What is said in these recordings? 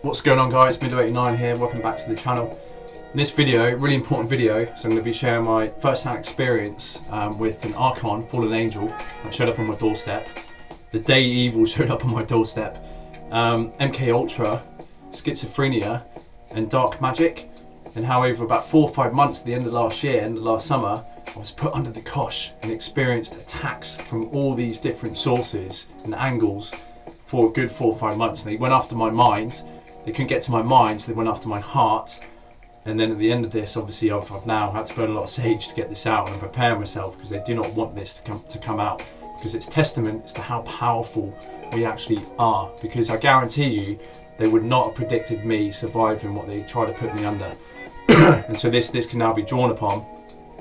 What's going on, guys? Middle89 here, welcome back to the channel. In this video, really important video, so I'm going to be sharing my first-hand experience with an Archon, fallen angel, that showed up on my doorstep. The day evil showed up on my doorstep. MK Ultra, schizophrenia, and dark magic, and how over about 4 or 5 months at the end of last year, end of last summer, I was put under the cosh and experienced attacks from all these different sources and angles for a good 4 or 5 months. And they went after my mind. They couldn't get to my mind, so they went after my heart. And then at the end of this, obviously, I've now had to burn a lot of sage to get this out and prepare myself, because they do not want this to come out, because it's testament as to how powerful we actually are. Because I guarantee you, they would not have predicted me surviving what they tried to put me under. And so this can now be drawn upon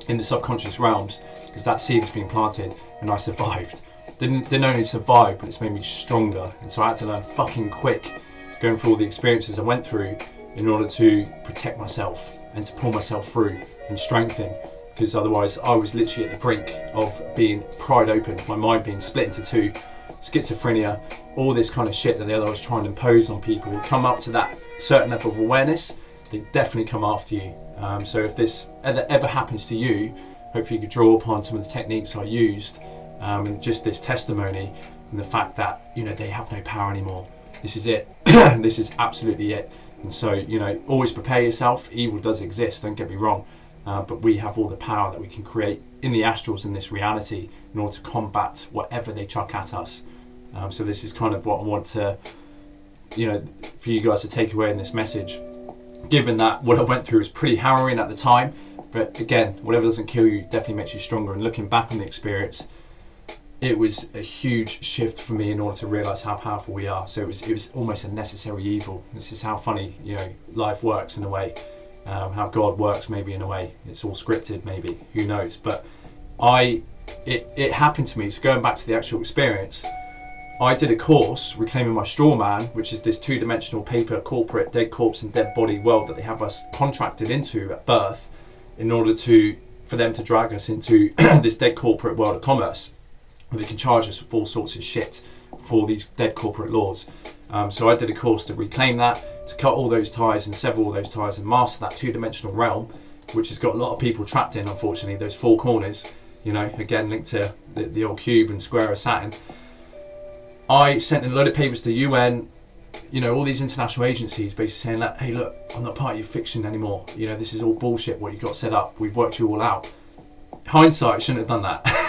in the subconscious realms, because that seed has been planted and I survived. Didn't only survive, but it's made me stronger. And so I had to learn fucking quick, going through all the experiences I went through, in order to protect myself and to pull myself through and strengthen, because otherwise I was literally at the brink of being pried open, my mind being split into two. Schizophrenia, all this kind of shit that the other was trying to impose on people would come up to that certain level of awareness, they definitely come after you. So if this ever happens to you, hopefully you could draw upon some of the techniques I used, and just this testimony and the fact that, you know, they have no power anymore. This is it. This is absolutely it. And so, you know, always prepare yourself. Evil does exist, don't get me wrong, but we have all the power that we can create in the astrals, in this reality, in order to combat whatever they chuck at us. So this is kind of what I want to, you know, for you guys to take away in this message, given that what I went through was pretty harrowing at the time. But again, whatever doesn't kill you definitely makes you stronger. And looking back on the experience, it was a huge shift for me in order to realise how powerful we are. So it was almost a necessary evil. This is how funny, you know, life works in a way, how God works maybe in a way. It's all scripted maybe, who knows. But it happened to me. So going back to the actual experience, I did a course, Reclaiming My Straw Man, which is this 2-dimensional paper corporate dead corpse and dead body world that they have us contracted into at birth, in order for them to drag us into this dead corporate world of commerce. They can charge us with all sorts of shit for these dead corporate laws. So I did a course to reclaim that, to cut all those ties and sever all those ties and master that 2-dimensional realm, which has got a lot of people trapped in, unfortunately, those 4 corners, you know, again linked to the old cube and square of Saturn. I sent a load of papers to UN, you know, all these international agencies, basically saying, hey look, I'm not part of your fiction anymore. You know, this is all bullshit what you got set up. We've worked you all out. Hindsight, shouldn't have done that.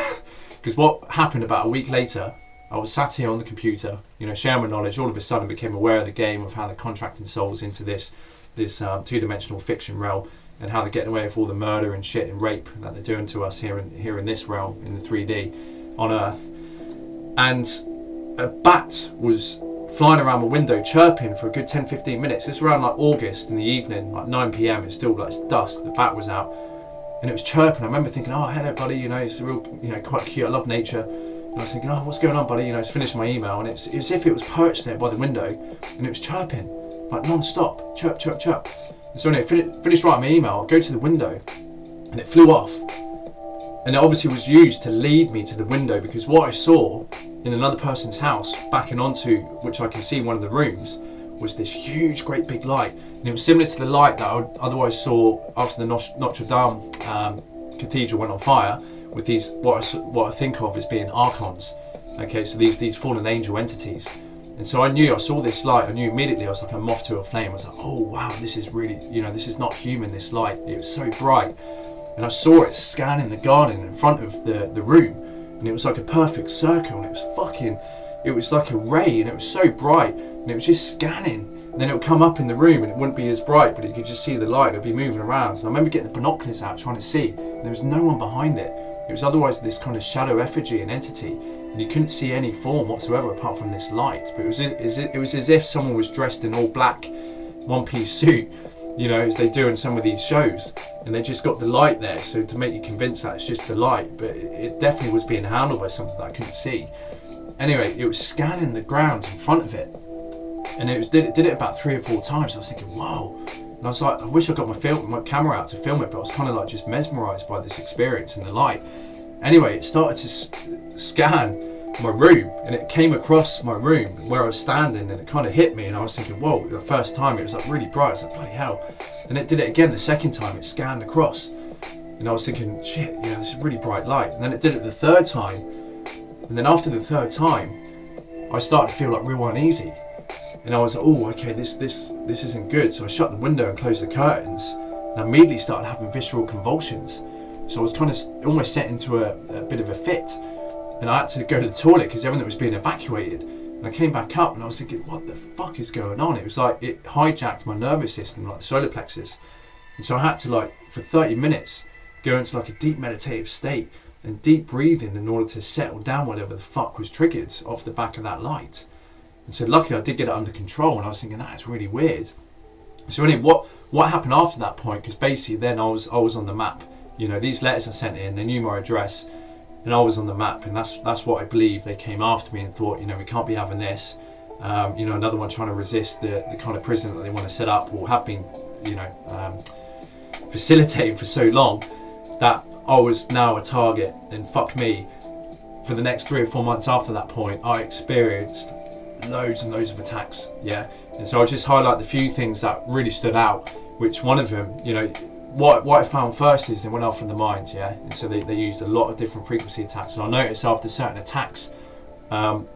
Because what happened about a week later, I was sat here on the computer, you know, sharing my knowledge, all of a sudden became aware of the game of how they're contracting souls into this 2-dimensional fiction realm, and how they're getting away with all the murder and shit and rape that they're doing to us here in this realm, in the 3D, on Earth. And a bat was flying around my window chirping for a good 10-15 minutes. This was around like August in the evening, like 9 PM, it's still like it's dusk, the bat was out. And it was chirping. I remember thinking, oh, hello, buddy, you know, it's real, you know, quite cute. I love nature. And I was thinking, oh, what's going on, buddy? You know, it's finished my email. And it's as if it was perched there by the window, and it was chirping, like non-stop, chirp, chirp, chirp. And so when it finished writing my email, I go to the window, and it flew off. And it obviously was used to lead me to the window, because what I saw in another person's house, backing onto, which I can see in one of the rooms, was this huge, great big light. And it was similar to the light that I otherwise saw after the Notre Dame cathedral went on fire, with these what I think of as being Archons. Okay, so these fallen angel entities. And so I saw this light, I knew immediately, I was like a moth to a flame. I was like, oh wow, this is really, you know, this is not human, this light. It was so bright. And I saw it scanning the garden in front of the room, and it was like a perfect circle, and it was like a ray, and it was so bright, and it was just scanning. And then it would come up in the room, and it wouldn't be as bright, but you could just see the light. It would be moving around. And I remember getting the binoculars out, trying to see, and there was no one behind it. It was otherwise this kind of shadow effigy and entity, and you couldn't see any form whatsoever apart from this light. But it was as if someone was dressed in all black, one-piece suit, you know, as they do in some of these shows, and they just got the light there, so to make you convinced that it's just the light. But it definitely was being handled by something that I couldn't see. Anyway, it was scanning the ground in front of it, and it did it about 3 or 4 times. I was thinking, whoa. And I was like, I wish I got my camera out to film it, but I was kind of like just mesmerised by this experience and the light. Anyway, it started to scan my room, and it came across my room where I was standing, and it kind of hit me, and I was thinking, whoa, the first time it was like really bright. I was like, bloody hell. And it did it again the second time, it scanned across, and I was thinking, shit, yeah, this is really bright light. And then it did it the third time, and then after the third time I started to feel like real uneasy, and I was like, oh, okay, this isn't good. So I shut the window and closed the curtains, and I immediately started having visceral convulsions. So I was kind of almost set into a bit of a fit, and I had to go to the toilet because everything was being evacuated. And I came back up and I was thinking, what the fuck is going on? It was like it hijacked my nervous system, like the solar plexus. And so I had to, like, for 30 minutes go into like a deep meditative state and deep breathing in order to settle down whatever the fuck was triggered off the back of that light. And so luckily I did get it under control, and I was thinking, that is really weird. So anyway, what happened after that point, because basically then I was on the map. You know, these letters I sent in, they knew my address, and I was on the map, and that's what I believe. They came after me and thought, you know, we can't be having this. You know, another one trying to resist the kind of prison that they want to set up, or have been, you know, facilitating for so long, that I was now a target. And fuck me, for the next 3 or 4 months after that point, I experienced loads and loads of attacks, yeah. And so I'll just highlight the few things that really stood out, which one of them, you know, what I found first is they went off from the mind, yeah. And so they used a lot of different frequency attacks. And I noticed after certain attacks,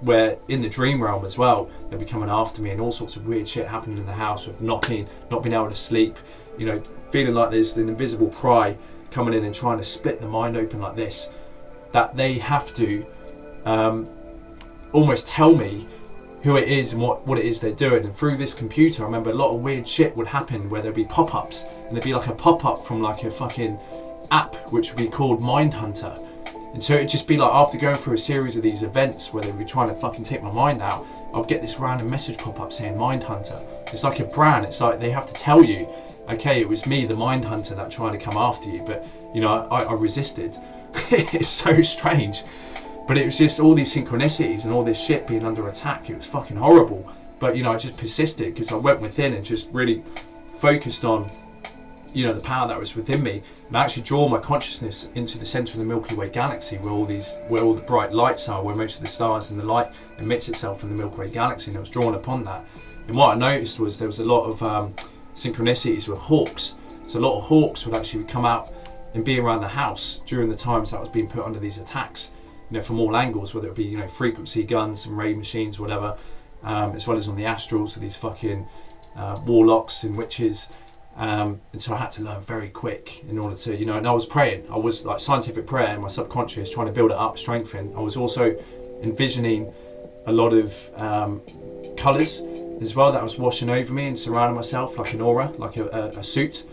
where in the dream realm as well, they'll be coming after me, and all sorts of weird shit happening in the house, with knocking, not being able to sleep, you know, feeling like there's an invisible pry coming in and trying to split the mind open like this, that they have to almost tell me who it is and what it is they're doing. And through this computer, I remember a lot of weird shit would happen where there'd be pop-ups, and there'd be like a pop-up from like a fucking app which would be called Mindhunter. And so it'd just be like, after going through a series of these events where they'd be trying to fucking take my mind out, I'd get this random message pop-up saying Mindhunter. It's like a brand. It's like they have to tell you, okay, it was me, the Mindhunter, that tried to come after you, but you know, I resisted. It's so strange. But it was just all these synchronicities and all this shit being under attack. It was fucking horrible. But, you know, I just persisted because I went within and just really focused on, you know, the power that was within me, and I actually draw my consciousness into the center of the Milky Way galaxy, where all the bright lights are, where most of the stars and the light emits itself from the Milky Way galaxy, and I was drawn upon that. And what I noticed was there was a lot of synchronicities with hawks. So a lot of hawks would actually come out and be around the house during the times that I was being put under these attacks. You know, from all angles, whether it be, you know, frequency guns and raid machines, whatever, as well as on the astrals, so these fucking warlocks and witches. And so I had to learn very quick in order to, you know, and I was praying. I was like scientific prayer in my subconscious, trying to build it up, strengthen. I was also envisioning a lot of colours as well that was washing over me and surrounding myself like an aura, like a suit,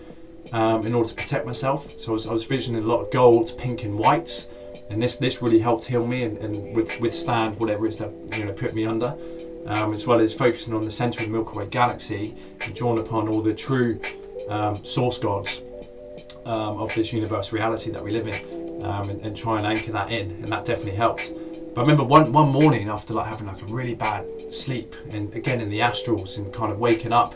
in order to protect myself. So I was visioning a lot of gold, pink and whites. And this really helped heal me and withstand whatever it is that, you know, put me under, as well as focusing on the centre of the Milky Way galaxy and drawing upon all the true source gods of this universe reality that we live in, and try and anchor that in, and that definitely helped. But I remember one morning, after like having like a really bad sleep, and again in the astrals and kind of waking up,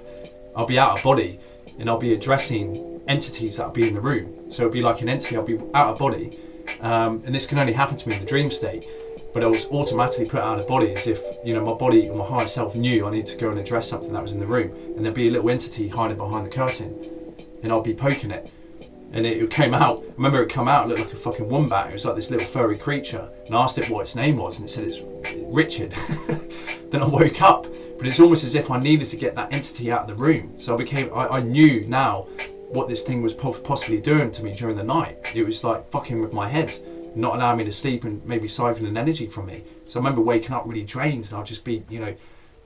I'll be out of body and I'll be addressing entities that'll be in the room. So it'll be like an entity, I'll be out of body. And this can only happen to me in the dream state, but I was automatically put out of body, as if, you know, my body or my higher self knew I needed to go and address something that was in the room, and there'd be a little entity hiding behind the curtain, and I'll be poking it, and it came out. I remember it come out, it looked like a fucking wombat. It was like this little furry creature, and I asked it what its name was, and it said it's Richard. Then I woke up, but it's almost as if I needed to get that entity out of the room. So I knew now what this thing was possibly doing to me during the night. It was like fucking with my head, not allowing me to sleep and maybe siphoning energy from me. So I remember waking up really drained, and I'll just be, you know,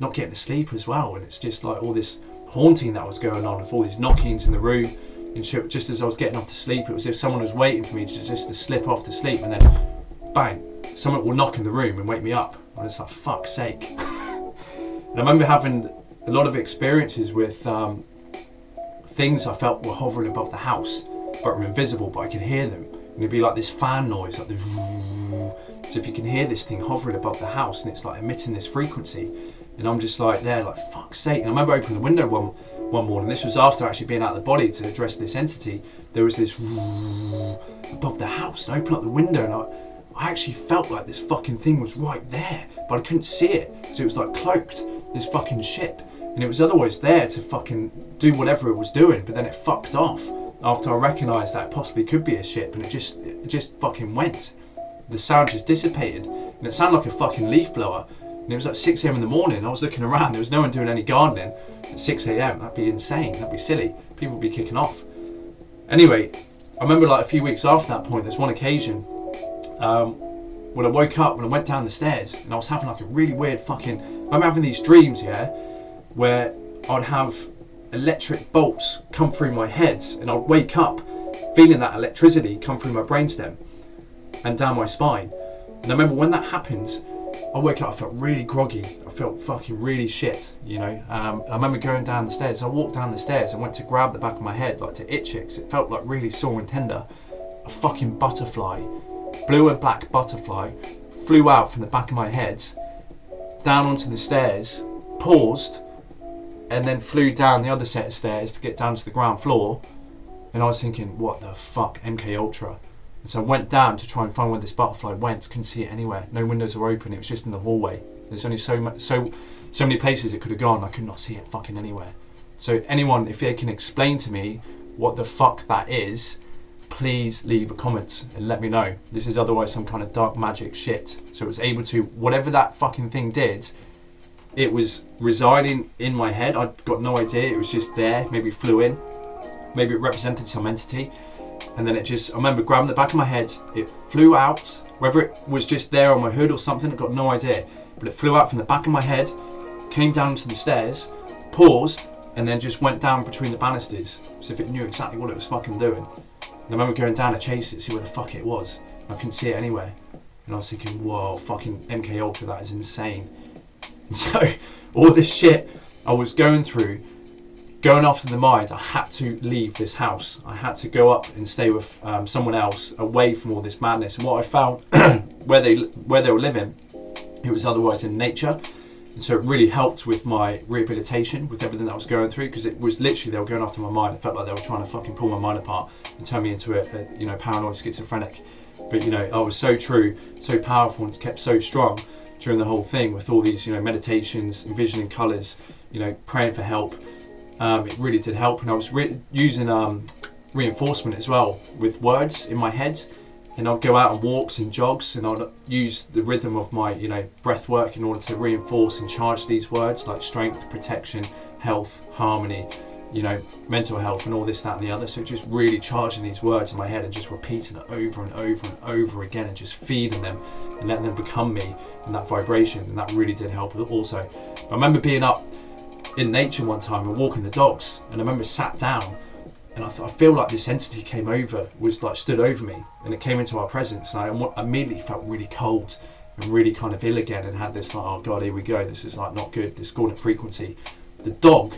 not getting to sleep as well. And it's just like all this haunting that was going on, with all these knockings in the room and shit. Just as I was getting off to sleep, it was as if someone was waiting for me to slip off to sleep, and then bang, someone will knock in the room and wake me up. And it's like, fuck's sake. And I remember having a lot of experiences with things I felt were hovering above the house, but were invisible, but I could hear them. And it'd be like this fan noise, like this. So if you can hear this thing hovering above the house, and it's like emitting this frequency, and I'm just like there, like fuck's sake. And I remember opening the window one morning. This was after actually being out of the body to address this entity. There was this above the house, and I opened up the window, and I actually felt like this fucking thing was right there, but I couldn't see it. So it was like cloaked, this fucking ship. And it was otherwise there to fucking do whatever it was doing, but then it fucked off after I recognised that it possibly could be a ship, and it just fucking went. The sound just dissipated, and it sounded like a fucking leaf blower. And it was like 6 AM in the morning. I was looking around, there was no one doing any gardening at 6 AM. That'd be insane, that'd be silly. People would be kicking off. Anyway, I remember like a few weeks after that point, there's one occasion when I woke up, when I went down the stairs, and I was having like a really weird fucking, I'm having these dreams, yeah, where I'd have electric bolts come through my head, and I'd wake up feeling that electricity come through my brainstem and down my spine. And I remember when that happened, I woke up, I felt really groggy, I felt fucking really shit, you know. I remember going down the stairs. I walked down the stairs and went to grab the back of my head, like to itch it, because it felt like really sore and tender. A fucking butterfly, blue and black butterfly, flew out from the back of my head, down onto the stairs, paused, and then flew down the other set of stairs to get down to the ground floor. And I was thinking, what the fuck, MK Ultra? And so I went down to try and find where this butterfly went. Couldn't see it anywhere. No windows were open. It was just in the hallway. There's only so many places it could have gone. I could not see it fucking anywhere. So anyone, if they can explain to me what the fuck that is, please leave a comment and let me know. This is otherwise some kind of dark magic shit. So it was able to, whatever that fucking thing did, it was residing in my head. I'd got no idea. It was just there. Maybe it flew in. Maybe it represented some entity. And then it just, I remember grabbing the back of my head, it flew out, whether it was just there on my hood or something, I got no idea. But it flew out from the back of my head, came down to the stairs, paused, and then just went down between the banisters, as if it knew exactly what it was fucking doing. And I remember going down to chase it, see where the fuck it was. And I couldn't see it anywhere. And I was thinking, whoa, fucking MK Ultra, that is insane. And so, all this shit I was going through, going off in the mind, I had to leave this house. I had to go up and stay with someone else, away from all this madness. And what I found, where they were living, it was otherwise in nature. And so it really helped with my rehabilitation, with everything that I was going through, because it was literally, they were going after my mind. It felt like they were trying to fucking pull my mind apart and turn me into a you know, paranoid schizophrenic. But you know, I was so true, so powerful, and kept so strong during the whole thing, with all these, you know, meditations, envisioning colours, you know, praying for help. It really did help, and I was using reinforcement as well with words in my head, and I'd go out on walks and jogs, and I'd use the rhythm of my, you know, breath work in order to reinforce and charge these words like strength, protection, health, harmony, you know, mental health, and all this, that, and the other. So just really charging these words in my head and just repeating it over and over and over again, and just feeding them and letting them become me and that vibration, and that really did help also. I remember being up in nature one time and walking the dogs, and I remember sat down, and I feel like this entity came over, was like stood over me, and it came into our presence, and I immediately felt really cold and really kind of ill again, and had this like, oh god, here we go, this is like not good, discordant frequency. The dog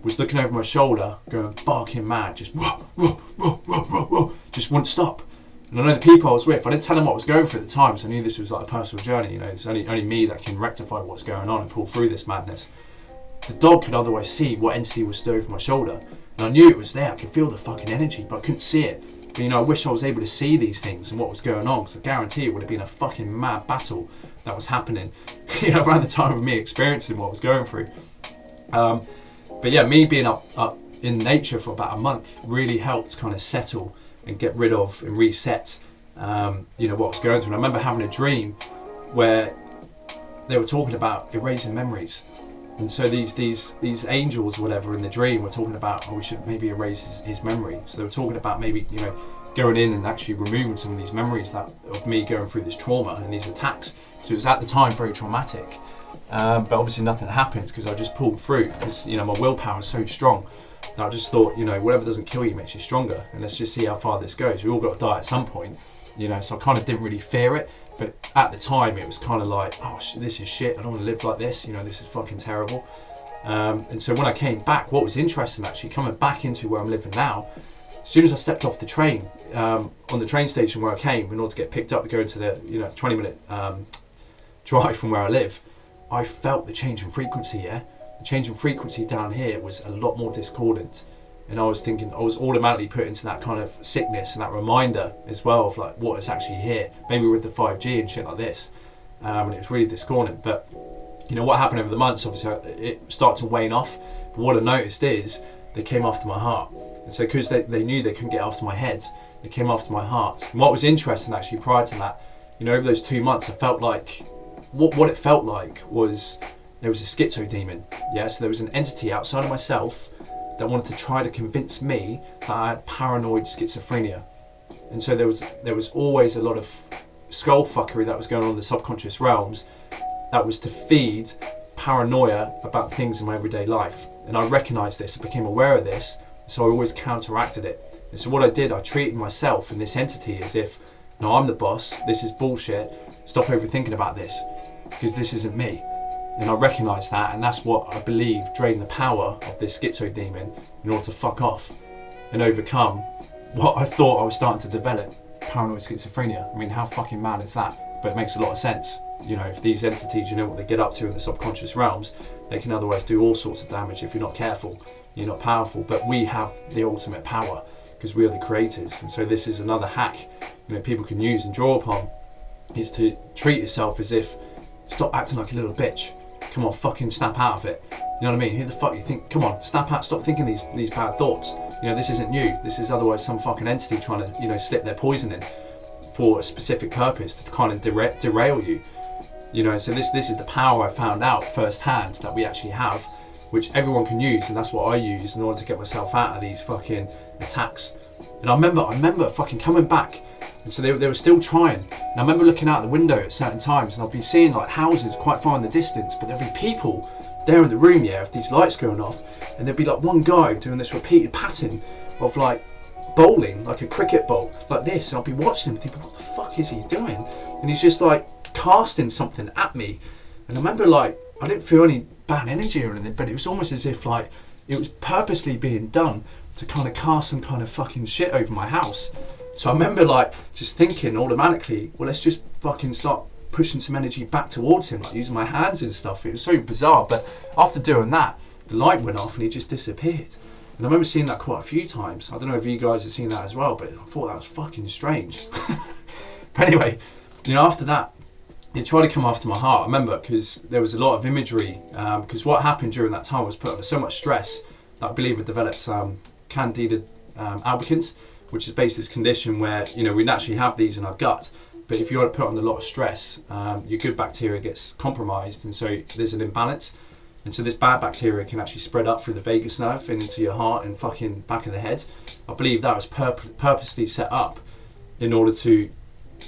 was looking over my shoulder, going barking mad, just whoa, whoa, whoa, whoa, whoa, whoa, just wouldn't stop. And I know the people I was with, I didn't tell them what I was going through at the time, so I knew this was like a personal journey, you know, it's only me that can rectify what's going on and pull through this madness. The dog could otherwise see what entity was stood over my shoulder, and I knew it was there. I could feel the fucking energy, but I couldn't see it. But you know, I wish I was able to see these things and what was going on, because I guarantee it would have been a fucking mad battle that was happening, you know, around the time of me experiencing what I was going through. But yeah, me being up in nature for about a month really helped kind of settle and get rid of and reset, you know, what I was going through. And I remember having a dream where they were talking about erasing memories. And so these angels or whatever in the dream were talking about, oh, we should maybe erase his memory. So they were talking about maybe, you know, going in and actually removing some of these memories that of me going through this trauma and these attacks. So it was at the time very traumatic. But obviously nothing happened, because I just pulled through, because, you know, my willpower is so strong that I just thought, you know, whatever doesn't kill you makes you stronger, and let's just see how far this goes. We all got to die at some point, you know, so I kind of didn't really fear it. But at the time, it was kind of like, oh, this is shit. I don't want to live like this. You know, this is fucking terrible. And so when I came back, what was interesting actually, coming back into where I'm living now, as soon as I stepped off the train, on the train station where I came, in order to get picked up to go into the, you know, 20-minute drive from where I live, I felt the change in frequency, yeah? The change in frequency down here was a lot more discordant. And I was thinking, I was automatically put into that kind of sickness and that reminder as well of like what is actually here. Maybe with the 5G and shit like this. And it was really discordant. But you know what happened over the months, obviously it started to wane off. But what I noticed is they came after my heart. And so because they knew they couldn't get after my head, they came after my heart. And what was interesting actually prior to that, you know, over those 2 months, I felt like, what it felt like was there was a schizo demon. Yeah, so there was an entity outside of myself that wanted to try to convince me that I had paranoid schizophrenia. And so there was always a lot of skull fuckery that was going on in the subconscious realms that was to feed paranoia about things in my everyday life. And I recognized this, I became aware of this, so I always counteracted it. And so what I did, I treated myself and this entity as if, no, I'm the boss, this is bullshit, stop overthinking about this, because this isn't me. And I recognise that, and that's what I believe drained the power of this schizo demon in order to fuck off and overcome what I thought I was starting to develop, paranoid schizophrenia. I mean, how fucking mad is that? But it makes a lot of sense. You know, if these entities, you know what they get up to in the subconscious realms, they can otherwise do all sorts of damage if you're not careful, you're not powerful. But we have the ultimate power because we are the creators. And so this is another hack, you know, people can use and draw upon, is to treat yourself as if, stop acting like a little bitch. Come on, fucking snap out of it. You know what I mean? Who the fuck you think? Come on, snap out. Stop thinking these bad thoughts. You know, this isn't you. This is otherwise some fucking entity trying to, you know, slip their poison in for a specific purpose to kind of derail you. You know, so this is the power I found out firsthand that we actually have, which everyone can use, and that's what I use in order to get myself out of these fucking attacks. And I remember fucking coming back. And so they were still trying. And I remember looking out the window at certain times and I'll be seeing like houses quite far in the distance, but there'll be people there in the room, yeah, with these lights going off, and there'd be like one guy doing this repeated pattern of like bowling, like a cricket ball, like this, and I'll be watching him thinking, what the fuck is he doing? And he's just like casting something at me. And I remember like, I didn't feel any bad energy or anything, but it was almost as if like it was purposely being done to kind of cast some kind of fucking shit over my house. So I remember like just thinking automatically, well, let's just fucking start pushing some energy back towards him, like using my hands and stuff. It was so bizarre, but after doing that, the light went off and he just disappeared. And I remember seeing that quite a few times. I don't know if you guys have seen that as well, but I thought that was fucking strange. But anyway, you know, after that, he tried to come after my heart. I remember because there was a lot of imagery, because what happened during that time was put under so much stress that I believe it developed Candida albicans, which is basically this condition where, you know, we naturally have these in our gut, but if you are put under a lot of stress, your good bacteria gets compromised, and so there's an imbalance. And so this bad bacteria can actually spread up through the vagus nerve and into your heart and fucking back of the head. I believe that was purposely set up in order to,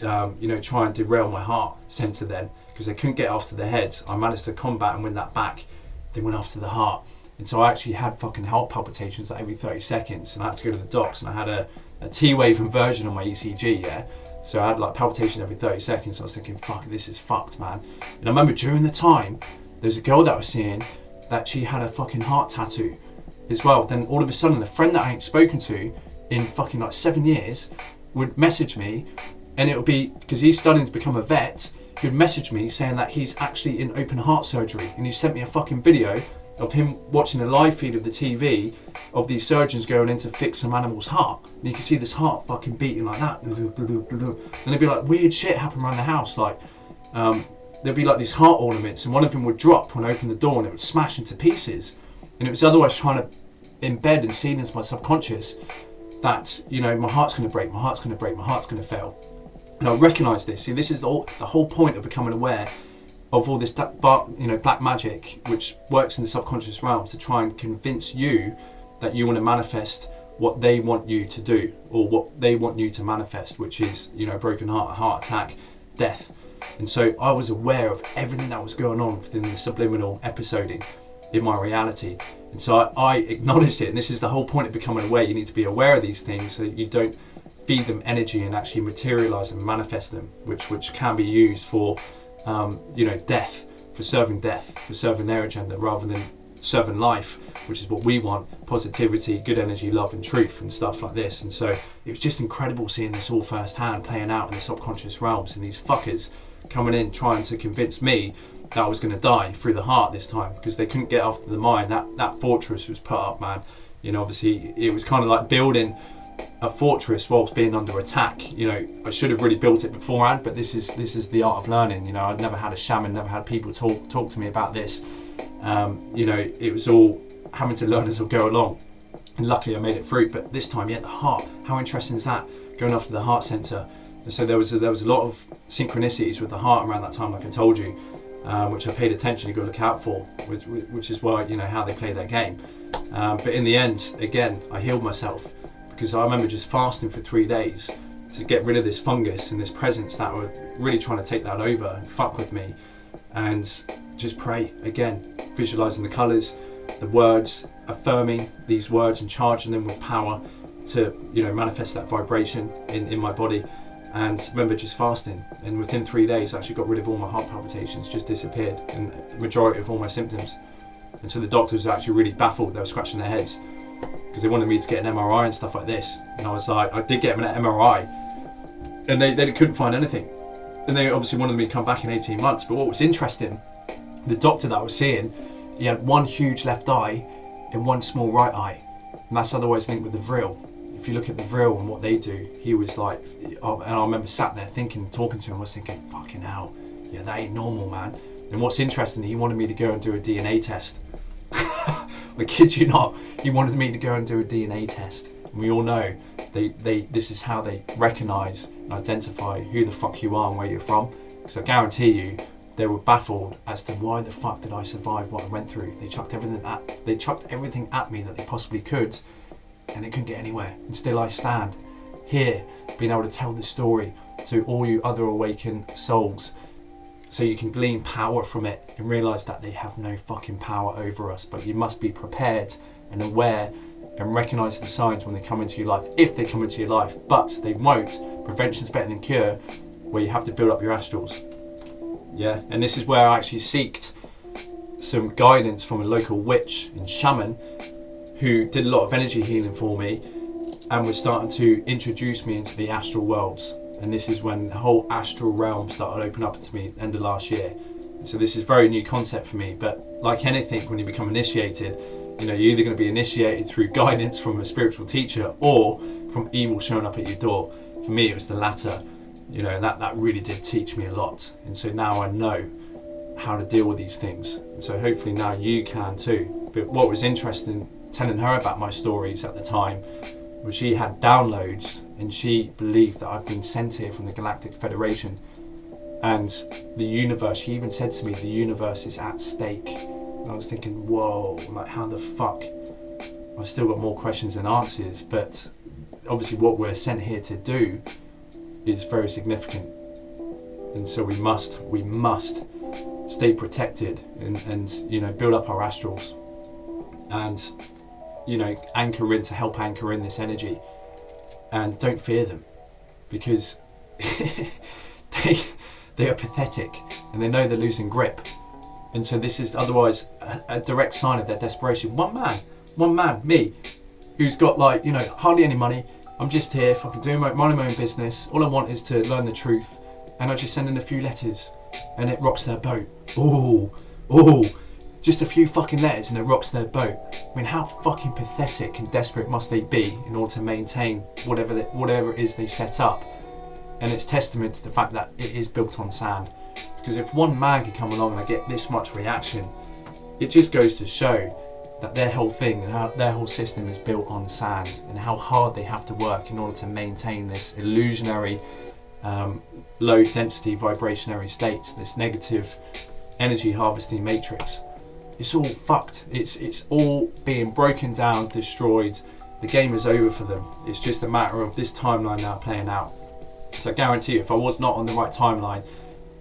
you know, try and derail my heart centre then, because they couldn't get after the head. I managed to combat and win that back. They went after the heart. And so I actually had fucking heart palpitations like every 30 seconds, and I had to go to the docs, and I had a T-wave inversion on my ECG, yeah? So I had like palpitations every 30 seconds. So I was thinking, fuck, this is fucked, man. And I remember during the time, there's a girl that I was seeing that she had a fucking heart tattoo as well. Then all of a sudden, a friend that I ain't spoken to in fucking like 7 years would message me, and it would be, because he's studying to become a vet, he would message me saying that he's actually in open heart surgery, and he sent me a fucking video of him watching a live feed of the TV of these surgeons going in to fix some animal's heart. And you can see this heart fucking beating like that. And there'd be like weird shit happen around the house. Like there'd be like these heart ornaments, and one of them would drop when I opened the door and it would smash into pieces. And it was otherwise trying to embed and seed into my subconscious that, you know, my heart's going to break, my heart's going to break, my heart's going to fail. And I recognise this. See, this is the whole point of becoming aware of all this black magic, which works in the subconscious realms to try and convince you that you want to manifest what they want you to do, or what they want you to manifest, which is, you know, broken heart, a heart attack, death. And so I was aware of everything that was going on within the subliminal episoding in my reality. And so I acknowledged it, and this is the whole point of becoming aware. You need to be aware of these things so that you don't feed them energy and actually materialize and manifest them, which can be used for you know, death, for serving their agenda, rather than serving life, which is what we want: positivity, good energy, love and truth and stuff like this. And so it was just incredible seeing this all firsthand playing out in the subconscious realms, and these fuckers coming in trying to convince me that I was going to die through the heart this time, because they couldn't get after the mind. That fortress was put up, man. You know, obviously it was kind of like building a fortress whilst being under attack. You know, I should have really built it beforehand, but this is the art of learning. You know, I'd never had a shaman, never had people talk to me about this. You know, it was all having to learn as I go along, and luckily I made it through. But this time, yeah, the heart, how interesting is that, going after the heart center? And so there was a lot of synchronicities with the heart around that time, like I told you, which I paid attention to go look out for, which is why, you know, how they play their game. But in the end, again, I healed myself, because I remember just fasting for 3 days to get rid of this fungus and this presence that were really trying to take that over and fuck with me, and just pray again, visualizing the colors, the words, affirming these words and charging them with power to, you know, manifest that vibration in my body. And remember just fasting, and within 3 days I actually got rid of all my heart palpitations, just disappeared, and the majority of all my symptoms. And so the doctors were actually really baffled. They were scratching their heads because they wanted me to get an MRI and stuff like this. And I was like, I did get an MRI, and they couldn't find anything. And they obviously wanted me to come back in 18 months. But what was interesting, the doctor that I was seeing, he had one huge left eye and one small right eye, and that's otherwise linked with the vril. If you look at the vril and what they do, he was like, and I remember sat there thinking, talking to him, I was thinking, fucking hell, yeah, that ain't normal, man. And what's interesting, he wanted me to go and do a DNA test. I kid you not, he wanted me to go and do a DNA test. And we all know this is how they recognise and identify who the fuck you are and where you're from. Because I guarantee you, they were baffled as to why the fuck did I survive what I went through. They chucked everything at me that they possibly could, and they couldn't get anywhere. And still I stand here, being able to tell this story to all you other awakened souls, so you can glean power from it and realise that they have no fucking power over us. But you must be prepared and aware and recognise the signs when they come into your life, if they come into your life. But they won't. Prevention's better than cure, where you have to build up your astrals. Yeah, and this is where I actually seeked some guidance from a local witch and shaman who did a lot of energy healing for me, and was starting to introduce me into the astral worlds. And this is when the whole astral realm started opening up to me at the end of last year. So this is very new concept for me, but like anything, when you become initiated, you know, you're either going to be initiated through guidance from a spiritual teacher or from evil showing up at your door. For me, it was the latter, you know, and that really did teach me a lot. And so now I know how to deal with these things. And so hopefully now you can too. But what was interesting, telling her about my stories at the time, was she had downloads, and she believed that I've been sent here from the Galactic Federation, and the universe, she even said to me, the universe is at stake. And I was thinking, whoa, like how the fuck? I've still got more questions than answers, but obviously what we're sent here to do is very significant. And so we must stay protected and you know, build up our astrals, and you know, help anchor in this energy. And don't fear them, because they are pathetic, and they know they're losing grip. And so this is otherwise a direct sign of their desperation. One man, me, who's got, like, you know, hardly any money. I'm just here fucking minding my own business. All I want is to learn the truth, and I just send in a few letters and it rocks their boat. Oh, just a few fucking letters and it rocks their boat. I mean, how fucking pathetic and desperate must they be in order to maintain whatever it is they set up? And it's testament to the fact that it is built on sand. Because if one man can come along and I get this much reaction, it just goes to show that their whole thing, how their whole system is built on sand, and how hard they have to work in order to maintain this illusionary, low density vibrationary state, this negative energy harvesting matrix. It's all fucked. It's all being broken down, destroyed. The game is over for them. It's just a matter of this timeline now playing out. So I guarantee you, if I was not on the right timeline,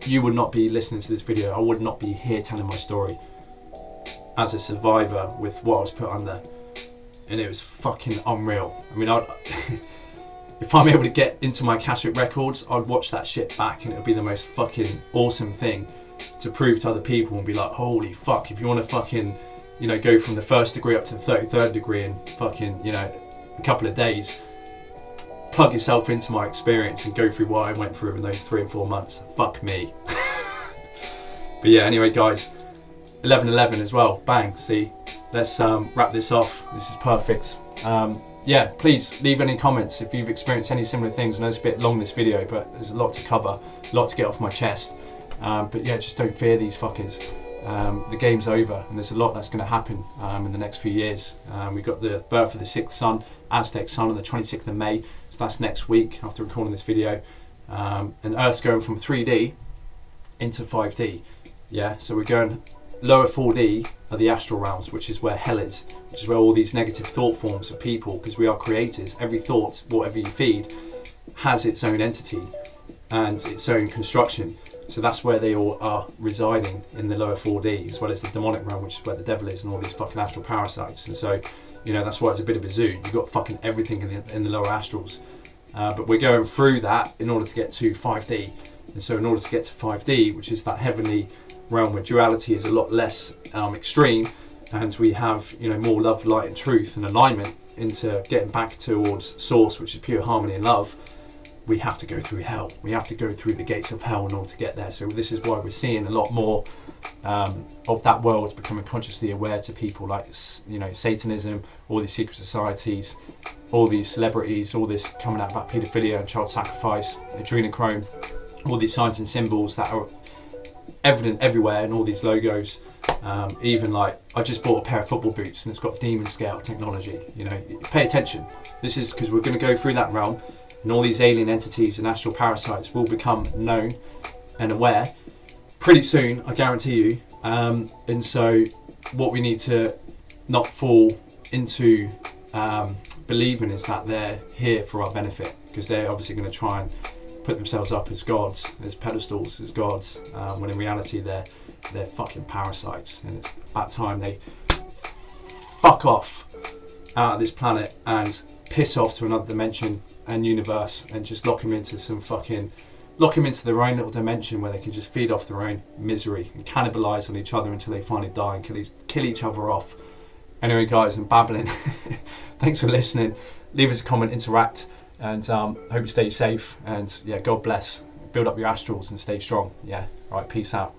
you would not be listening to this video. I would not be here telling my story as a survivor with what I was put under. And it was fucking unreal. I mean, if I'm able to get into my Akashic records, I'd watch that shit back, and it would be the most fucking awesome thing to prove to other people and be like, holy fuck, if you want to fucking, you know, go from the 1st degree up to the 33rd degree in fucking, you know, a couple of days, plug yourself into my experience and go through what I went through in those 3 or 4 months. Fuck me. But yeah, anyway guys, 11/11 as well, bang, see, let's wrap this off. This is perfect. Yeah, please leave any comments if you've experienced any similar things. I know it's a bit long, this video, but there's a lot to cover, a lot to get off my chest. But yeah, just don't fear these fuckers. The game's over, and there's a lot that's going to happen in the next few years. We've got the birth of the 6th sun, Aztec sun, on the 26th of May. So that's next week after recording this video. And Earth's going from 3D into 5D. Yeah, so we're going lower 4D are the astral realms, which is where hell is, which is where all these negative thought forms of people, because we are creators. Every thought, whatever you feed, has its own entity and its own construction. So that's where they all are residing, in the lower 4D, as well as the demonic realm, which is where the devil is, and all these fucking astral parasites. And so, you know, that's why it's a bit of a zoo. You've got fucking everything in the lower astrals. But we're going through that in order to get to 5D. And so in order to get to 5D, which is that heavenly realm where duality is a lot less extreme, and we have, you know, more love, light and truth and alignment into getting back towards source, which is pure harmony and love, we have to go through hell. We have to go through the gates of hell in order to get there. So this is why we're seeing a lot more of that world becoming consciously aware to people, like, you know, Satanism, all these secret societies, all these celebrities, all this coming out about paedophilia and child sacrifice, adrenochrome, all these signs and symbols that are evident everywhere, and all these logos. Even like, I just bought a pair of football boots and it's got demon scale technology. You know, pay attention. This is because we're going to go through that realm, and all these alien entities and astral parasites will become known and aware pretty soon, I guarantee you. And so what we need to not fall into believing is that they're here for our benefit, because they're obviously going to try and put themselves up as gods, as pedestals, as gods, when in reality they're fucking parasites. And it's about time they fuck off out of this planet and piss off to another dimension and universe, and just lock them into their own little dimension where they can just feed off their own misery and cannibalize on each other until they finally die and kill each other off. Anyway guys, I'm babbling. Thanks for listening. Leave us a comment, interact, and hope you stay safe, and yeah, God bless. Build up your astrals and stay strong. Yeah, all right, peace out.